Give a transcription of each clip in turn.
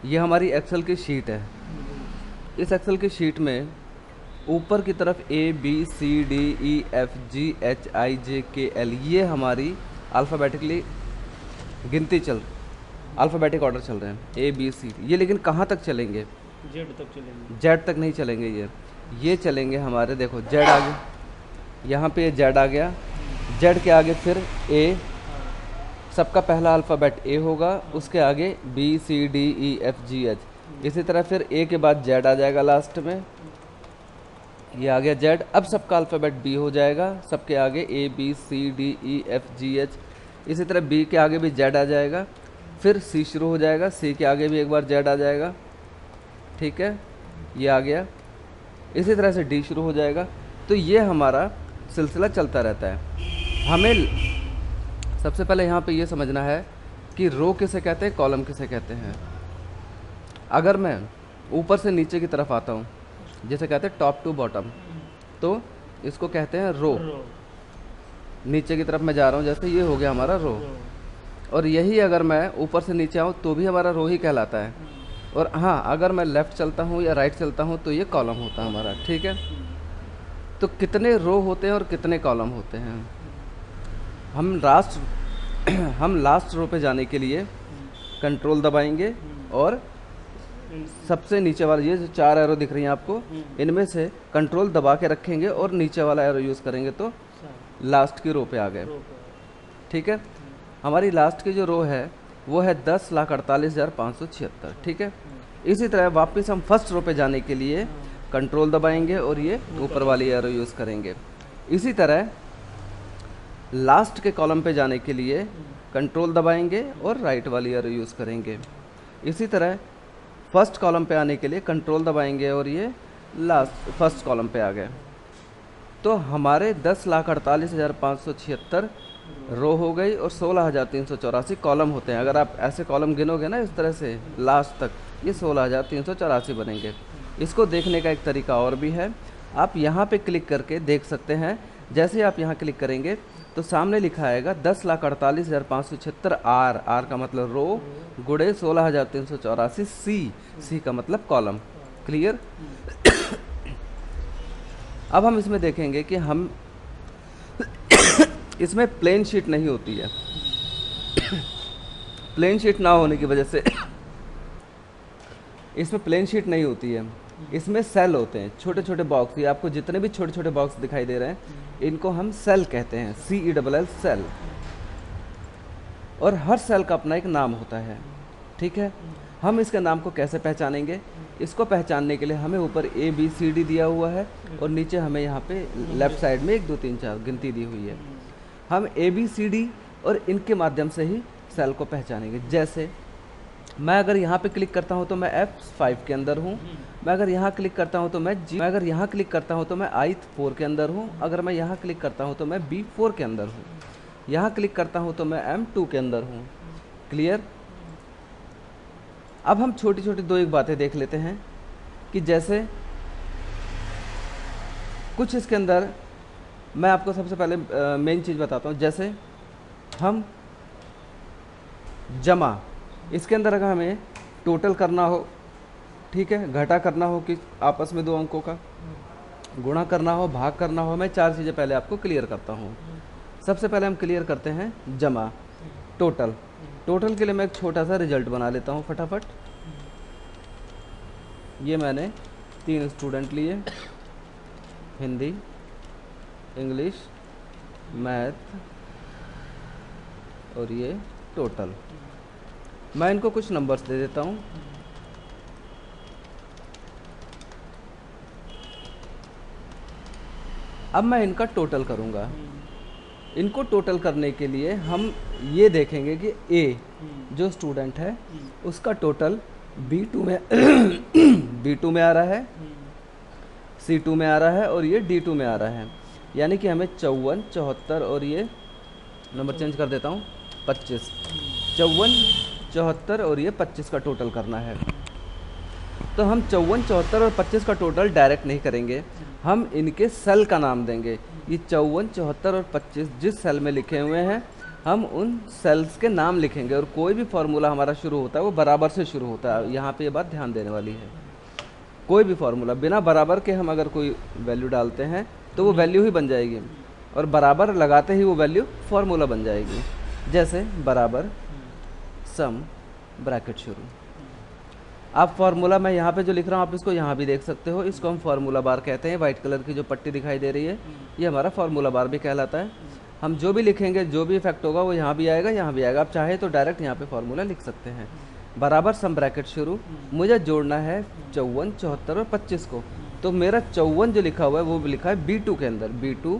ये हमारी एक्सेल की शीट है। इस एक्सेल की शीट में ऊपर की तरफ ABCDEFGHIJKL ये हमारी अल्फ़ाबेटिकली गिनती अल्फ़ाबेटिक ऑर्डर चल रहे हैं ABCD। ये लेकिन कहाँ तक चलेंगे? जेड तक चलेंगे। जेड तक नहीं चलेंगे। ये चलेंगे हमारे, देखो जेड आ गया, यहाँ पे जेड आ गया, जेड के आगे फिर ए, सबका पहला अल्फ़ाबेट ए होगा, उसके आगे BCDEFGH, इसी तरह फिर ए के बाद जेड आ जाएगा लास्ट में, ये आ गया जेड। अब सबका अल्फ़ाबेट बी हो जाएगा, सबके आगे ABCDEFGH, इसी तरह बी के आगे भी जेड आ जाएगा, फिर सी शुरू हो जाएगा, सी के आगे भी एक बार जेड आ जाएगा, ठीक है, ये आ गया, इसी तरह से डी शुरू हो जाएगा। तो ये हमारा सिलसिला चलता रहता है। हमें सबसे पहले यहाँ पे ये समझना है कि रो किसे कहते हैं, कॉलम किसे कहते हैं। अगर मैं ऊपर से नीचे की तरफ आता हूँ, जैसे कहते हैं टॉप टू बॉटम, तो इसको कहते हैं रो। नीचे की तरफ मैं जा रहा हूँ, जैसे ये हो गया हमारा रो। और यही अगर मैं ऊपर से नीचे आऊँ तो भी हमारा रो ही कहलाता है। और हाँ, अगर मैं लेफ़्ट चलता हूँ या राइट चलता हूँ तो ये कॉलम होता है हमारा, ठीक है। तो कितने रो होते हैं और कितने कॉलम होते हैं? हम लास्ट रो पे जाने के लिए कंट्रोल दबाएंगे और सबसे नीचे वाला, ये जो 4 एरो दिख रही हैं आपको, इनमें से कंट्रोल दबा के रखेंगे और नीचे वाला एरो यूज़ करेंगे तो लास्ट की रो पे आ गए, ठीक है। हमारी लास्ट की जो रो है वो है 10,48,576, ठीक है। इसी तरह वापस हम फर्स्ट रो पे जाने के लिए कंट्रोल दबाएंगे और ये ऊपर वाली एरो यूज़ करेंगे। इसी तरह लास्ट के कॉलम पे जाने के लिए कंट्रोल दबाएंगे और राइट वाली एरो यूज़ करेंगे। इसी तरह फर्स्ट कॉलम पे आने के लिए कंट्रोल दबाएंगे और ये फर्स्ट कॉलम पे आ गए। तो हमारे 10,48,576 रो हो गई और 16,384 कॉलम होते हैं। अगर आप ऐसे कॉलम गिनोगे ना इस तरह से लास्ट तक, ये 16,384 बनेंगे। इसको देखने का एक तरीका और भी है, आप यहाँ पे क्लिक करके देख सकते हैं। जैसे आप यहाँ क्लिक करेंगे तो सामने लिखा आएगा 10,48,576 आर का मतलब रो गुड़े 16,384 सी का मतलब कॉलम। क्लियर? अब हम इसमें देखेंगे कि हम इसमें प्लेन शीट नहीं होती है। प्लेन शीट ना होने की वजह से इसमें प्लेन शीट नहीं होती है, इसमें सेल होते हैं, छोटे छोटे बॉक्स। ये आपको जितने भी छोटे छोटे बॉक्स दिखाई दे रहे हैं इनको हम सेल कहते हैं, CELL सेल। और हर सेल का अपना एक नाम होता है, ठीक है। हम इसके नाम को कैसे पहचानेंगे? इसको पहचानने के लिए हमें ऊपर ABCD दिया हुआ है और नीचे हमें यहाँ पे लेफ़्ट साइड में 1 2 3 4 गिनती दी हुई है। हम ABCD और इनके माध्यम से ही सेल को पहचानेंगे। जैसे मैं अगर यहाँ पे क्लिक करता हूँ तो मैं F5 के अंदर हूँ, मैं अगर यहाँ क्लिक करता हूँ तो मैं अगर यहाँ क्लिक करता हूँ तो मैं I4 के अंदर हूँ, अगर मैं यहाँ क्लिक करता हूँ तो मैं B4 के अंदर हूँ, यहाँ क्लिक करता हूँ तो मैं M2 के अंदर हूँ। क्लियर? अब हम छोटी छोटी 2 एक बातें देख लेते हैं कि जैसे कुछ इसके अंदर मैं आपको सबसे पहले मेन चीज़ बताता हूँ। जैसे हम जमा, इसके अंदर अगर हमें टोटल करना हो, ठीक है, घटा करना हो कि आपस में 2 अंकों का गुणा करना हो, भाग करना हो, मैं 4 चीज़ें पहले आपको क्लियर करता हूँ। सबसे पहले हम क्लियर करते हैं जमा, टोटल। टोटल के लिए मैं एक छोटा सा रिजल्ट बना लेता हूँ फटाफट। ये मैंने 3 स्टूडेंट लिए, हिंदी, इंग्लिश, मैथ और ये टोटल। मैं इनको कुछ नंबर्स दे देता हूँ। अब मैं इनका टोटल करूँगा। इनको टोटल करने के लिए हम ये देखेंगे कि ए जो स्टूडेंट है उसका टोटल B2 में B2 में आ रहा है, C2 में आ रहा है और ये D2 में आ रहा है। यानी कि हमें 54, 74 और ये नंबर चेंज कर देता हूँ 25, 54, 74 और ये 25 का टोटल करना है। तो हम 54, 74 और 25 का टोटल डायरेक्ट नहीं करेंगे, हम इनके सेल का नाम देंगे। ये 54, 74 और 25 जिस सेल में लिखे हुए हैं हम उन सेल्स के नाम लिखेंगे और कोई भी फार्मूला हमारा शुरू होता है वो बराबर से शुरू होता है। यहाँ पे ये बात ध्यान देने वाली है, कोई भी फार्मूला बिना बराबर के हम अगर कोई वैल्यू डालते हैं तो वो वैल्यू ही बन जाएगी, और बराबर लगाते ही वो वैल्यू फार्मूला बन जाएगी। जैसे बराबर सम ब्रैकेट शुरू। आप फार्मूला मैं यहाँ पे जो लिख रहा हूँ आप इसको यहाँ भी देख सकते हो, इसको हम फार्मूला बार कहते हैं। वाइट कलर की जो पट्टी दिखाई दे रही है ये हमारा फार्मूला बार भी कहलाता है। हम जो भी लिखेंगे जो भी इफेक्ट होगा वो यहाँ भी आएगा, यहाँ भी आएगा। आप चाहे तो डायरेक्ट यहाँ पे फार्मूला लिख सकते हैं। बराबर सम ब्रैकेट शुरू, मुझे जोड़ना है 54, 74 और 25 को। तो मेरा 54 जो लिखा हुआ है वो लिखा है B2 के अंदर, B2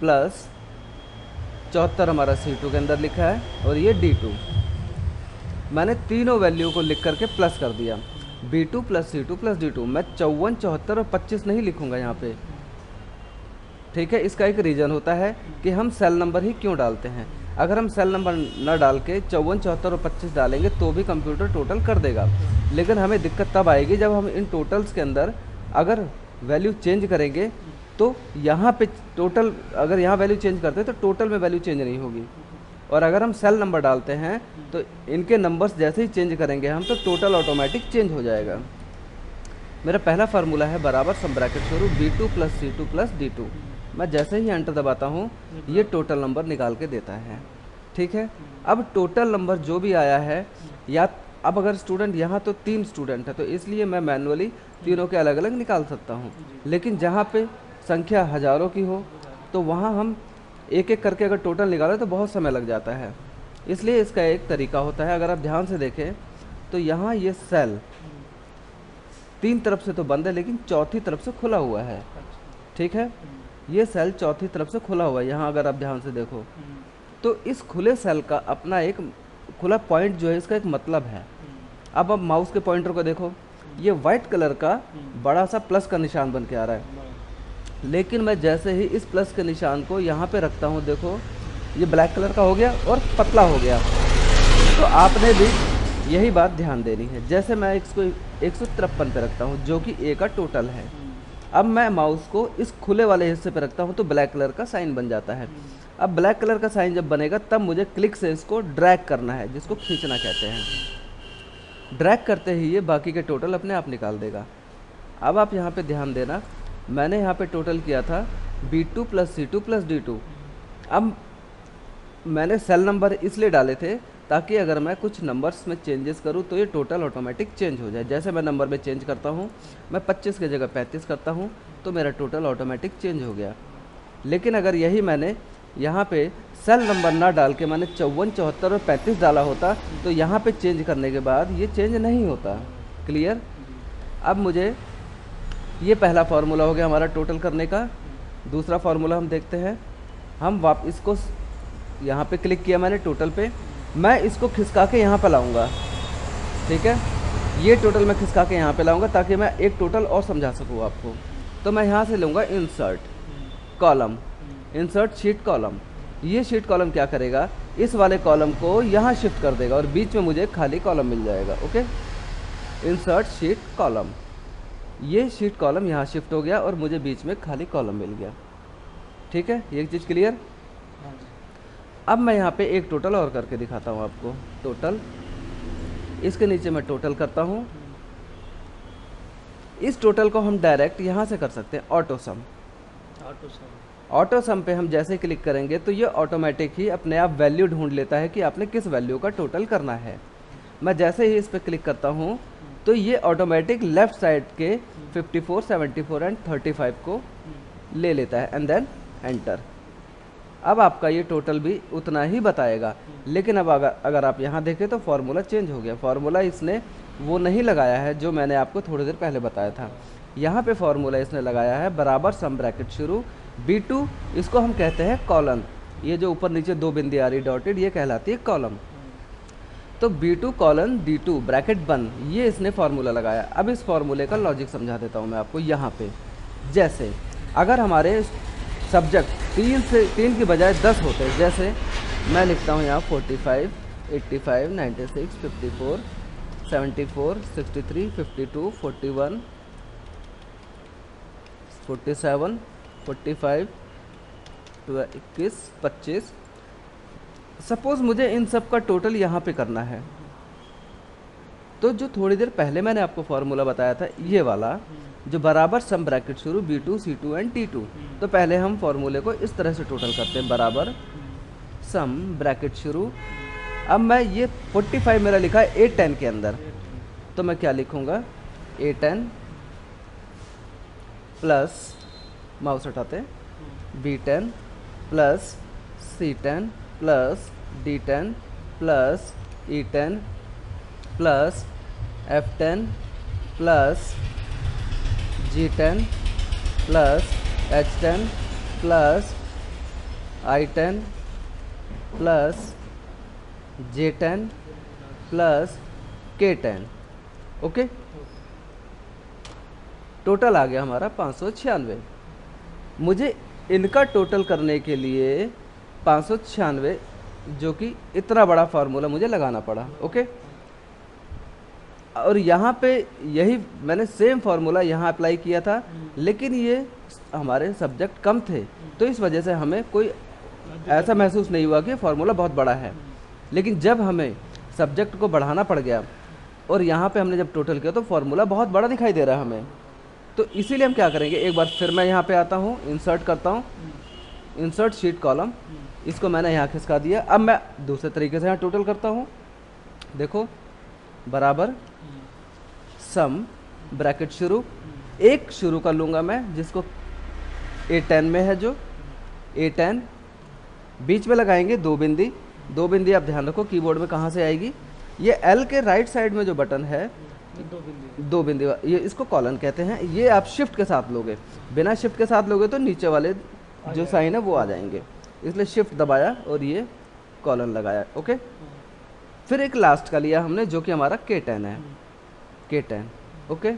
प्लस 74 हमारा C2 के अंदर लिखा है, और ये D2। मैंने तीनों वैल्यू को लिख करके प्लस कर दिया, B2 plus C2 plus D2। मैं 54, 74 और 25 नहीं लिखूंगा यहाँ पे, ठीक है। इसका एक रीज़न होता है कि हम सेल नंबर ही क्यों डालते हैं। अगर हम सेल नंबर न डाल के 54, 74 और 25 डालेंगे तो भी कंप्यूटर टोटल कर देगा, लेकिन हमें दिक्कत तब आएगी जब हम इन टोटल्स के अंदर अगर वैल्यू चेंज करेंगे तो यहाँ पे टोटल, अगर यहाँ वैल्यू चेंज करते हैं तो टोटल में वैल्यू चेंज नहीं होगी। और अगर हम सेल नंबर डालते हैं तो इनके नंबर्स जैसे ही चेंज करेंगे हम तो टोटल ऑटोमेटिक चेंज हो जाएगा। मेरा पहला फार्मूला है बराबर सम ब्रैकेट शुरू B2 plus C2 plus D2। मैं जैसे ही एंटर दबाता हूँ ये टोटल नंबर निकाल के देता है, ठीक है। अब टोटल नंबर जो भी आया है, या अब अगर स्टूडेंट यहाँ तो 3 स्टूडेंट है तो इसलिए मैं मैनुअली तीनों के अलग अलग निकाल सकता हूँ, लेकिन जहाँ पे संख्या हज़ारों की हो तो वहाँ हम एक एक करके अगर टोटल निकालें तो बहुत समय लग जाता है। इसलिए इसका एक तरीका होता है, अगर आप ध्यान से देखें तो यहाँ ये सेल 3 तरफ से तो बंद है लेकिन चौथी तरफ से खुला हुआ है, ठीक है। ये सेल चौथी तरफ से खुला हुआ है, यहाँ अगर आप ध्यान से देखो तो इस खुले सेल का अपना एक खुला पॉइंट जो है इसका एक मतलब है। अब माउस के पॉइंटर को देखो, ये वाइट कलर का बड़ा सा प्लस का निशान बन के आ रहा है, लेकिन मैं जैसे ही इस प्लस के निशान को यहाँ पे रखता हूँ, देखो ये ब्लैक कलर का हो गया और पतला हो गया। तो आपने भी यही बात ध्यान देनी है। जैसे मैं इसको 153 पे रखता हूँ जो कि A का टोटल है, अब मैं माउस को इस खुले वाले हिस्से पे रखता हूँ तो ब्लैक कलर का साइन बन जाता है। अब ब्लैक कलर का साइन जब बनेगा तब मुझे क्लिक से इसको ड्रैग करना है, जिसको खींचना कहते हैं। ड्रैग करते ही ये बाकी के टोटल अपने आप निकाल देगा। अब आप यहाँ पे ध्यान देना, मैंने यहाँ पे टोटल किया था B2 plus C2 plus D2। अब मैंने सेल नंबर इसलिए डाले थे ताकि अगर मैं कुछ नंबर्स में चेंजेस करूँ तो ये टोटल ऑटोमेटिक चेंज हो जाए। जैसे मैं नंबर में चेंज करता हूँ, मैं 25 की जगह 35 करता हूँ तो मेरा टोटल ऑटोमेटिक चेंज हो गया। लेकिन अगर यही मैंने यहाँ पे सेल नंबर ना डाल के मैंने 54, 74 और 35 डाला होता तो यहाँ पे चेंज करने के बाद ये चेंज नहीं होता। क्लियर। अब मुझे ये पहला फार्मूला हो गया हमारा टोटल करने का। दूसरा फार्मूला हम देखते हैं। हम इसको यहाँ पे क्लिक किया मैंने टोटल पे, मैं इसको खिसका के यहाँ पे लाऊंगा, ठीक है। ये टोटल मैं खिसका के यहाँ पे लाऊंगा ताकि मैं एक टोटल और समझा सकूँ आपको। तो मैं यहाँ से लूँगा insert column, insert sheet column. ये शीट कॉलम क्या करेगा, इस वाले कॉलम को यहाँ शिफ्ट कर देगा और बीच में मुझे खाली कॉलम मिल जाएगा। ओके, इंसर्ट शीट कॉलम, ये शीट कॉलम यहाँ शिफ्ट हो गया और मुझे बीच में खाली कॉलम मिल गया। ठीक है, ये चीज़ क्लियर। अब मैं यहाँ पे एक टोटल और करके दिखाता हूँ आपको। टोटल, इसके नीचे मैं टोटल करता हूँ। इस टोटल को हम डायरेक्ट यहाँ से कर सकते हैं, ऑटो सम। ऑटो सम पे हम जैसे क्लिक करेंगे तो ये ऑटोमेटिक ही अपने आप वैल्यू ढूंढ लेता है कि आपने किस वैल्यू का टोटल करना है। मैं जैसे ही इस पर क्लिक करता हूँ तो ये ऑटोमेटिक लेफ़्ट साइड के 54, 74 एंड 35 को ले लेता है एंड देन एंटर। अब आपका ये टोटल भी उतना ही बताएगा, लेकिन अब अगर आप यहाँ देखें तो फार्मूला चेंज हो गया। फार्मूला इसने वो नहीं लगाया है जो मैंने आपको थोड़ी देर पहले बताया था। यहाँ पे फार्मूला इसने लगाया है बराबर सम ब्रैकेट शुरू B2, इसको हम कहते हैं कॉलन। ये जो ऊपर नीचे दो बिंदी आ रही डॉटेड, ये कहलाती है कॉलम। तो B2 कॉलन D2 ब्रैकेट बंद, ये इसने फार्मूला लगाया। अब इस फार्मूले का लॉजिक समझा देता हूँ मैं आपको। यहाँ पे जैसे अगर हमारे सब्जेक्ट 3 की बजाय 10 होते हैं, जैसे मैं लिखता हूँ यहाँ 45, 85, 96, 54, 74, 63, 52, 41, 47, 45, 21, 25, सपोज मुझे इन सब का टोटल यहाँ पे करना है, तो जो थोड़ी देर पहले मैंने आपको फॉर्मूला बताया था ये वाला, जो बराबर सम ब्रैकेट शुरू B2 C2 एंड T2, तो पहले हम फॉर्मूले को इस तरह से टोटल करते हैं, बराबर सम ब्रैकेट शुरू। अब मैं ये 45 मेरा लिखा है A10 के अंदर, तो मैं क्या लिखूँगा, A10 प्लस, माउस हटाते हैं, B10 plus C10 plus D10 plus E10 plus F10 plus G10 plus H10 plus I10 plus J10 plus K10। Okay, total आ गया हमारा 596। मुझे इनका टोटल करने के लिए 596, जो कि इतना बड़ा फार्मूला मुझे लगाना पड़ा। ओके, और यहाँ पे यही मैंने सेम फार्मूला यहाँ अप्लाई किया था, लेकिन ये हमारे सब्जेक्ट कम थे, तो इस वजह से हमें कोई ऐसा महसूस नहीं हुआ कि फार्मूला बहुत बड़ा है। लेकिन जब हमें सब्जेक्ट को बढ़ाना पड़ गया और यहाँ पे हमने जब टोटल किया तो फार्मूला बहुत बड़ा दिखाई दे रहा है हमें, तो इसीलिए हम क्या करेंगे, एक बार फिर मैं यहाँ पे आता हूँ, इंसर्ट करता हूँ, इंसर्ट शीट कॉलम, इसको मैंने यहाँ खिसका दिया। अब मैं दूसरे तरीके से यहाँ टोटल करता हूँ, देखो, बराबर सम ब्रैकेट शुरू, एक शुरू कर लूँगा मैं जिसको A10 में है, जो A10 बीच में लगाएंगे दो बिंदी आप ध्यान रखो कीबोर्ड में कहाँ से आएगी, ये L के राइट साइड में जो बटन है, दो बिंदी, ये इसको कॉलन कहते हैं। ये आप शिफ्ट के साथ लोगे, बिना शिफ्ट के साथ लोगे तो नीचे वाले जो साइन है वो आ जाएंगे, इसलिए शिफ्ट दबाया और ये कॉलन लगाया। ओके, फिर एक लास्ट का लिया हमने जो कि हमारा K10 है, K10। ओके,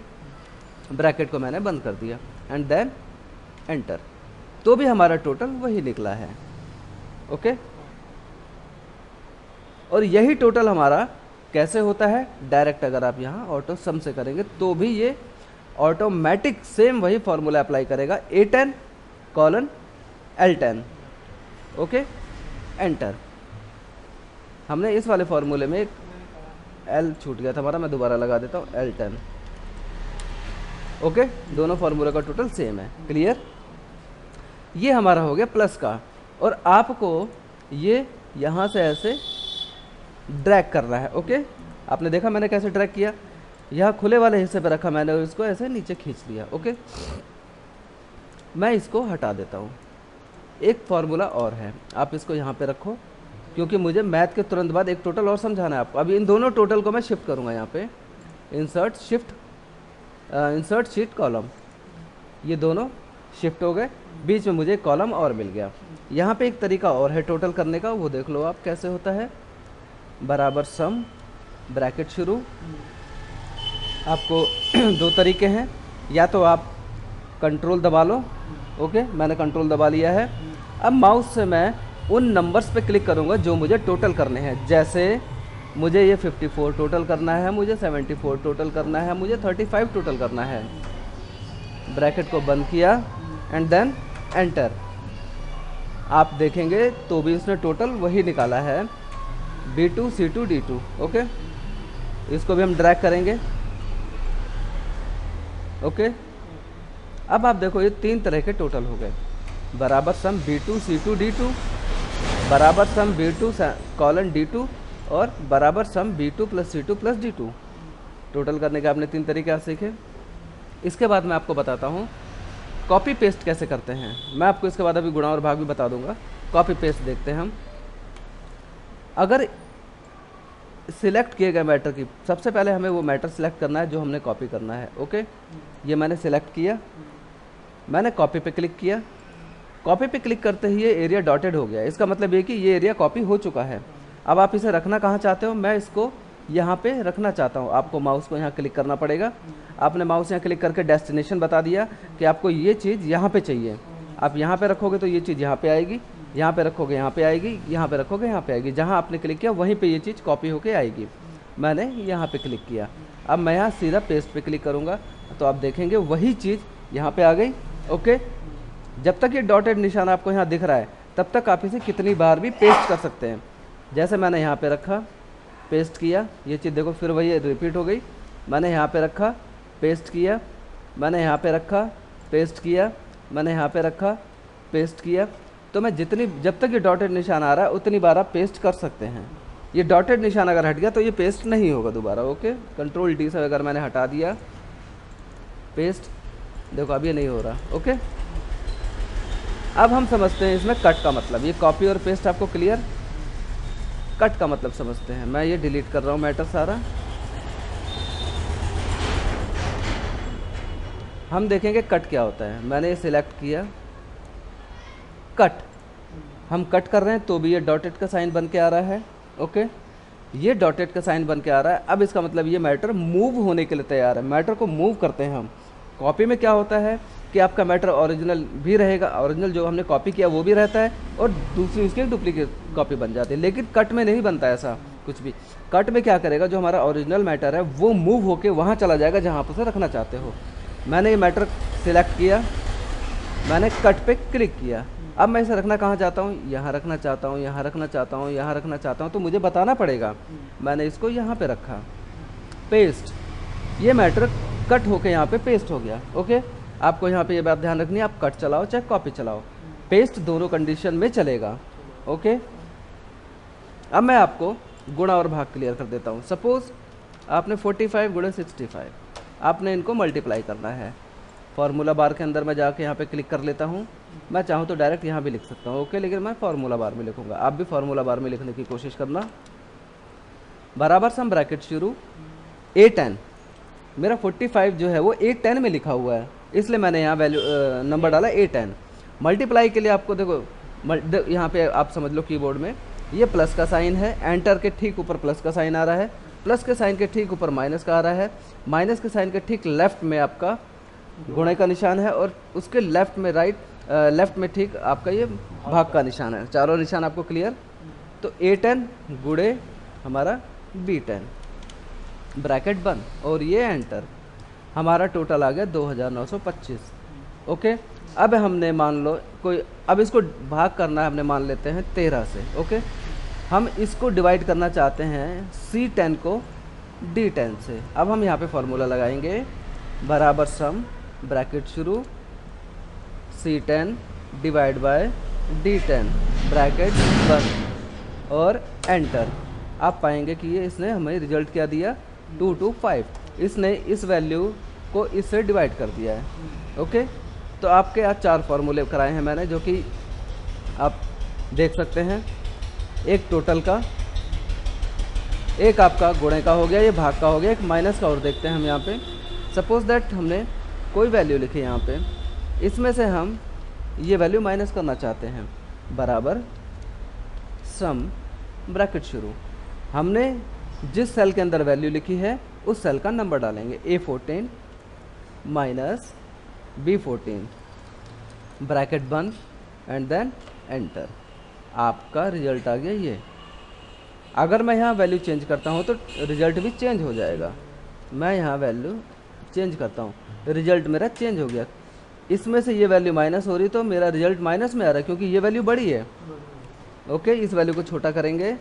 ब्रैकेट को मैंने बंद कर दिया एंड देन एंटर, तो भी हमारा टोटल वही निकला है। ओके, और यही टोटल हमारा कैसे होता है, डायरेक्ट अगर आप यहाँ ऑटो सम से करेंगे तो भी ये ऑटोमेटिक सेम वही फॉर्मूला अप्लाई करेगा, A10 colon L10। Okay, enter. हमने इस वाले फॉर्मूले में एक L छूट गया था हमारा, मैं दोबारा लगा देता हूँ, L10। ओके, दोनों फॉर्मूले का टोटल सेम है। क्लियर, ये हमारा हो गया प्लस का, और आपको ये यहाँ से ऐसे ड्रैग करना है। ओके, आपने देखा मैंने कैसे ड्रैग किया, यहाँ खुले वाले हिस्से पे रखा मैंने और इसको ऐसे नीचे खींच लिया। ओके, मैं इसको हटा देता हूँ। एक फार्मूला और है, आप इसको यहाँ पे रखो, क्योंकि मुझे मैथ के तुरंत बाद एक टोटल और समझाना है आपको। अभी इन दोनों टोटल को मैं शिफ्ट करूँगा यहाँ पे, इंसर्ट शीट कॉलम, ये दोनों शिफ्ट हो गए, बीच में मुझे एक कॉलम और मिल गया। यहाँ पे एक तरीका और है टोटल करने का, वो देख लो आप कैसे होता है, बराबर सम ब्रैकेट शुरू। आपको दो तरीके हैं, या तो आप कंट्रोल दबा लो। ओके, मैंने कंट्रोल दबा लिया है। अब माउस से मैं उन नंबर्स पे क्लिक करूँगा जो मुझे टोटल करने हैं, जैसे मुझे ये 54 टोटल करना है, मुझे 74 टोटल करना है, मुझे 35 टोटल करना है। ब्रैकेट को बंद किया एंड देन एंटर, आप देखेंगे तो भी उसने टोटल वही निकाला है, B2 C2 D2। ओके, इसको भी हम ड्रैग करेंगे। ओके, अब आप देखो ये तीन तरह के टोटल हो गए, बराबर सम B2 C2 D2, बराबर सम B2 कॉलन D2, और बराबर सम B2 plus C2 plus D2। Total करने के आपने तीन तरीके सीखे। इसके बाद मैं आपको बताता हूँ कॉपी पेस्ट कैसे करते हैं। मैं आपको इसके बाद अभी गुणा और भाग भी बता दूंगा। कॉपी पेस्ट देखते हैं हम। अगर सिलेक्ट किए गए मैटर की, सबसे पहले हमें वो मैटर सिलेक्ट करना है जो हमने कॉपी करना है। ओके, ये मैंने सिलेक्ट किया, मैंने कॉपी पे क्लिक किया। कॉपी पे क्लिक करते ही ये एरिया डॉटेड हो गया, इसका मतलब ये कि ये एरिया कॉपी हो चुका है। अब आप इसे रखना कहाँ चाहते हो, मैं इसको यहाँ पे रखना चाहता हूँ। आपको माउस को यहाँ क्लिक करना पड़ेगा। आपने माउस यहाँ क्लिक करके डेस्टिनेशन बता दिया कि आपको ये चीज़ यहाँ पे चाहिए। आप यहाँ पे रखोगे तो ये चीज़ यहाँ पे आएगी, यहाँ पे रखोगे यहाँ पे आएगी, यहाँ पे रखोगे यहाँ पे आएगी। जहाँ आपने क्लिक किया वहीं पे ये चीज़ कॉपी होके आएगी। मैंने यहाँ पे क्लिक किया, अब मैं यहाँ सीधा पेस्ट पे क्लिक करूँगा तो आप देखेंगे वही चीज़ यहाँ पे आ गई। ओके, जब तक ये डॉटेड निशान आपको यहाँ दिख रहा है तब तक आप इसे कितनी बार भी पेस्ट कर सकते हैं। जैसे मैंने यहाँ पे रखा, पेस्ट किया, ये चीज़ देखो फिर वही रिपीट हो गई। मैंने यहाँ पे रखा, पेस्ट किया, मैंने यहाँ पे रखा, पेस्ट किया, मैंने यहाँ पे रखा, पेस्ट किया। तो मैं जब तक ये डॉटेड निशान आ रहा है उतनी बार आप पेस्ट कर सकते हैं। ये डॉटेड निशान अगर हट गया तो ये पेस्ट नहीं होगा दोबारा। ओके, कंट्रोल डी से अगर मैंने हटा दिया पेस्ट, देखो अब ये नहीं हो रहा। ओके, अब हम समझते हैं इसमें कट का मतलब। ये कॉपी और पेस्ट आपको क्लियर, कट का मतलब समझते हैं। मैं ये डिलीट कर रहा हूँ मैटर सारा। हम देखेंगे कट क्या होता है। मैंने ये सिलेक्ट किया, कट, हम कट कर रहे हैं तो भी ये डॉटेड का साइन बन के आ रहा है। ओके, ये डॉटेड का साइन बन के आ रहा है। अब इसका मतलब ये मैटर मूव होने के लिए तैयार है। मैटर को मूव करते हैं हम। कॉपी में क्या होता है कि आपका मैटर ओरिजिनल भी रहेगा, ओरिजिनल जो हमने कॉपी किया वो भी रहता है, और दूसरी उसकी डुप्लीकेट कॉपी बन जाती है। लेकिन कट में नहीं बनता ऐसा कुछ भी। कट में क्या करेगा, जो हमारा ओरिजिनल मैटर है वो मूव होके वहाँ चला जाएगा जहाँ पर उसे रखना चाहते हो। मैंने ये मैटर सिलेक्ट किया, मैंने कट पे क्लिक किया। अब मैं इसे रखना कहाँ चाहता हूँ, यहाँ रखना चाहता हूँ, यहाँ रखना चाहता हूँ, यहाँ रखना चाहता हूँ, तो मुझे बताना पड़ेगा। मैंने इसको यहाँ पे रखा, पेस्ट, ये मैटर कट होके यहाँ पे पेस्ट हो गया। ओके, आपको यहाँ पे ये बात ध्यान रखनी है, आप कट चलाओ चाहे कॉपी चलाओ, पेस्ट दोनों कंडीशन में चलेगा। ओके, अब मैं आपको गुणा और भाग क्लियर कर देता हूँ। सपोज आपने 45 गुणे 65, आपने इनको मल्टीप्लाई करना है। फार्मूला बार के अंदर मैं जाके यहाँ पे क्लिक कर लेता हूँ। मैं चाहूँ तो डायरेक्ट यहाँ भी लिख सकता हूँ। ओके, लेकिन मैं फार्मूला बार में लिखूँगा। आप भी फार्मूला बार में लिखने की कोशिश करना। बराबर सम ब्रैकेट शुरू, A10, मेरा 45 जो है वो A10 में लिखा हुआ है, इसलिए मैंने यहाँ वैल्यू नंबर डाला A10। मल्टीप्लाई के लिए आपको देखो यहाँ पे आप समझ लो कीबोर्ड में ये प्लस का साइन है, एंटर के ठीक ऊपर प्लस का साइन आ रहा है, प्लस के साइन के ठीक ऊपर माइनस का आ रहा है, माइनस के साइन के ठीक लेफ्ट में आपका गुणे का निशान है, और उसके लेफ्ट में लेफ्ट में ठीक आपका ये भाग का निशान है। चारों निशान आपको क्लियर। तो A10 गुणे हमारा B10, ब्रैकेट बंद, और ये एंटर। हमारा टोटल आ गया 2925। ओके, अब हमने मान लो कोई, अब इसको भाग करना है, हमने मान लेते हैं 13 से। ओके, हम इसको डिवाइड करना चाहते हैं C10 को D10 से। अब हम यहाँ पे फॉर्मूला लगाएंगे, बराबर सम ब्रैकेट शुरू C10 divide by D10, bracket बंद, और एंटर। आप पाएंगे कि ये इसने हमें रिजल्ट क्या दिया, 225। इसने इस वैल्यू को इससे डिवाइड कर दिया है। ओके, तो आपके आज 4 फार्मूले कराए हैं मैंने, जो कि आप देख सकते हैं। एक टोटल का, एक आपका गुणे का हो गया, ये भाग का हो गया, एक माइनस का और देखते हैं हम यहाँ पे। सपोज दैट हमने कोई वैल्यू लिखी यहाँ पे, इसमें से हम ये वैल्यू माइनस करना चाहते हैं। बराबर सम ब्रैकेट शुरू, हमने जिस सेल के अंदर वैल्यू लिखी है उस सेल का नंबर डालेंगे, A14 माइनस B14, ब्रैकेट बंद, एंड देन एंटर। आपका रिजल्ट आ गया ये। अगर मैं यहाँ वैल्यू चेंज करता हूँ तो रिजल्ट भी चेंज हो जाएगा। मैं यहाँ वैल्यू चेंज करता हूँ, रिजल्ट मेरा चेंज हो गया। इसमें से ये वैल्यू माइनस हो रही तो मेरा रिजल्ट माइनस में आ रहा है, क्योंकि ये वैल्यू बड़ी है। ओके, इस वैल्यू को छोटा करेंगे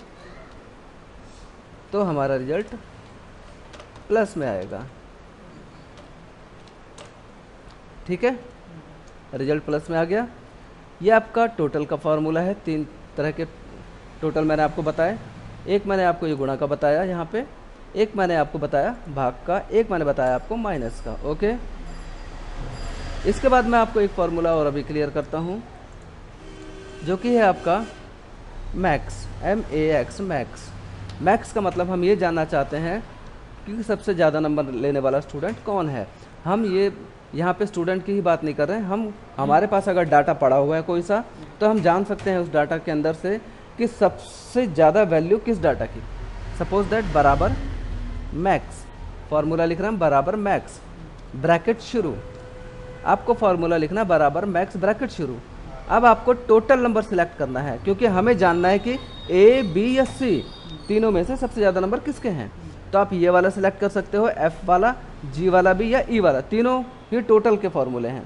तो हमारा रिजल्ट प्लस में आएगा। ठीक है, रिजल्ट प्लस में आ गया। ये आपका टोटल का फॉर्मूला है। 3 तरह के टोटल मैंने आपको बताया। एक मैंने आपको ये गुणा का बताया यहाँ पे, एक मैंने आपको बताया भाग का, एक मैंने बताया आपको माइनस का। ओके, इसके बाद मैं आपको एक फार्मूला और अभी क्लियर करता हूँ, जो कि है आपका मैक्स, MAX, मैक्स। मैक्स का मतलब हम ये जानना चाहते हैं कि सबसे ज़्यादा नंबर लेने वाला स्टूडेंट कौन है। हम ये यहाँ पे स्टूडेंट की ही बात नहीं कर रहे हैं, हम हमारे पास अगर डाटा पड़ा हुआ है कोई सा, तो हम जान सकते हैं उस डाटा के अंदर से कि सबसे ज़्यादा वैल्यू किस डाटा की। सपोज दैट बराबर मैक्स, फार्मूला लिख रहे हैं बराबर मैक्स, ब्रैकेट शुरू। आपको फार्मूला लिखना बराबर मैक्स ब्रैकेट शुरू। अब आपको टोटल नंबर सिलेक्ट करना है, क्योंकि हमें जानना है कि A, B या C तीनों में से सबसे ज़्यादा नंबर किसके हैं। तो आप ये वाला सिलेक्ट कर सकते हो, F वाला, G वाला भी या E वाला। तीनों ही टोटल के फॉर्मूले हैं,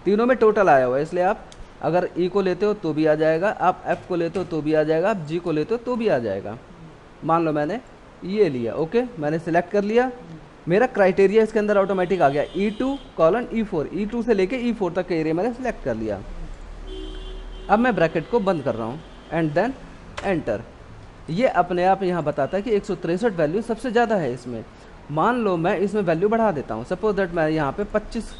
तीनों में टोटल आया हुआ है, इसलिए आप अगर ई को लेते हो तो भी आ जाएगा, आप एफ को लेते हो तो भी आ जाएगा, आप जी को लेते हो तो भी आ जाएगा। मान लो मैंने ये लिया, ओके, मैंने सिलेक्ट कर लिया, मेरा क्राइटेरिया इसके अंदर ऑटोमेटिक आ गया E2:E4, E2 से लेके E4 तक का एरिया मैंने सिलेक्ट कर लिया। अब मैं ब्रैकेट को बंद कर रहा हूँ एंड देन एंटर। ये अपने आप यहाँ बताता है कि 163 वैल्यू सबसे ज़्यादा है इसमें। मान लो मैं इसमें वैल्यू बढ़ा देता हूँ, सपोज दैट मैं यहाँ पे 25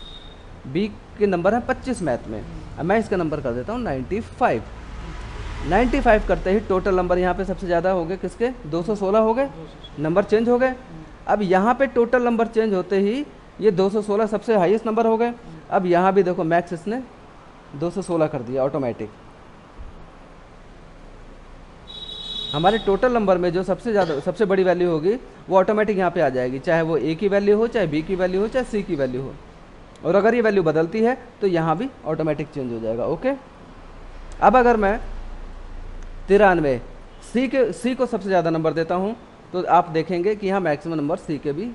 बी के नंबर है 25 मैथ में, अब मैं इसका नंबर कर देता हूँ 95। 95 करते ही टोटल नंबर यहाँ पे सबसे ज़्यादा हो गए किसके, 216 हो गए, नंबर चेंज हो गए। अब यहाँ पे टोटल नंबर चेंज होते ही ये 216 सबसे हाईएस्ट नंबर हो गए। अब यहाँ भी देखो मैक्स इसने 216 कर दिया ऑटोमेटिक। हमारे टोटल नंबर में जो सबसे बड़ी वैल्यू होगी वो ऑटोमेटिक यहाँ पे आ जाएगी, चाहे वो ए की वैल्यू हो, चाहे बी की वैल्यू हो, चाहे सी की वैल्यू हो। और अगर ये वैल्यू बदलती है तो यहाँ भी ऑटोमेटिक चेंज हो जाएगा, ओके। अब अगर मैं 93 सी को सबसे ज़्यादा नंबर देता हूँ तो आप देखेंगे कि यहाँ मैक्सिमम नंबर सी के भी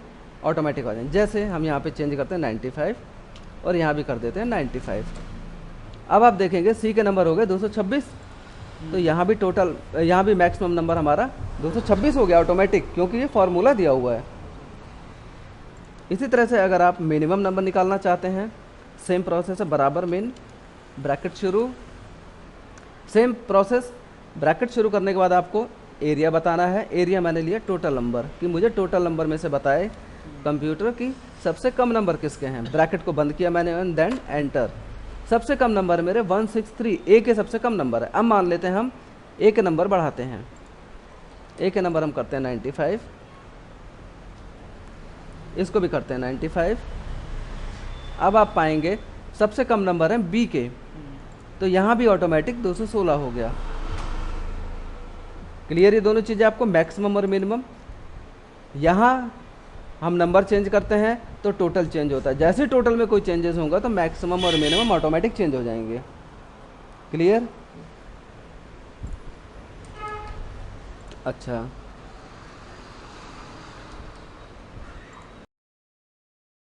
ऑटोमेटिक आ जाएंगे। जैसे हम यहाँ पे चेंज करते हैं 95 और यहाँ भी कर देते हैं 95। अब आप देखेंगे सी के नंबर हो गए 226, तो यहाँ भी टोटल, यहाँ भी मैक्सिमम नंबर हमारा 226 हो गया ऑटोमेटिक, क्योंकि ये फार्मूला दिया हुआ है। इसी तरह से अगर आप मिनिमम नंबर निकालना चाहते हैं, सेम प्रोसेस है, बराबर मिन, ब्रैकेट शुरू, सेम प्रोसेस। ब्रैकेट शुरू करने के बाद आपको एरिया बताना है। एरिया मैंने लिया टोटल नंबर, कि मुझे टोटल नंबर में से बताए कंप्यूटर की सबसे कम नंबर किसके हैं। ब्रैकेट को बंद किया मैंने एंड देन एंटर। सबसे कम नंबर मेरे 163, ए के सबसे कम नंबर है। अब मान लेते हैं हम ए के नंबर बढ़ाते हैं, ए के नंबर हम करते हैं 95, इसको भी करते हैं 95। अब आप पाएंगे सबसे कम नंबर है बी के, तो यहाँ भी ऑटोमेटिक 216 हो गया। क्लियर ये दोनों चीज़ें आपको, मैक्सिमम और मिनिमम। यहाँ हम नंबर चेंज करते हैं तो टोटल चेंज होता है, जैसे टोटल में कोई चेंजेस होगा तो मैक्सिमम और मिनिमम ऑटोमेटिक चेंज हो जाएंगे। क्लियर? अच्छा।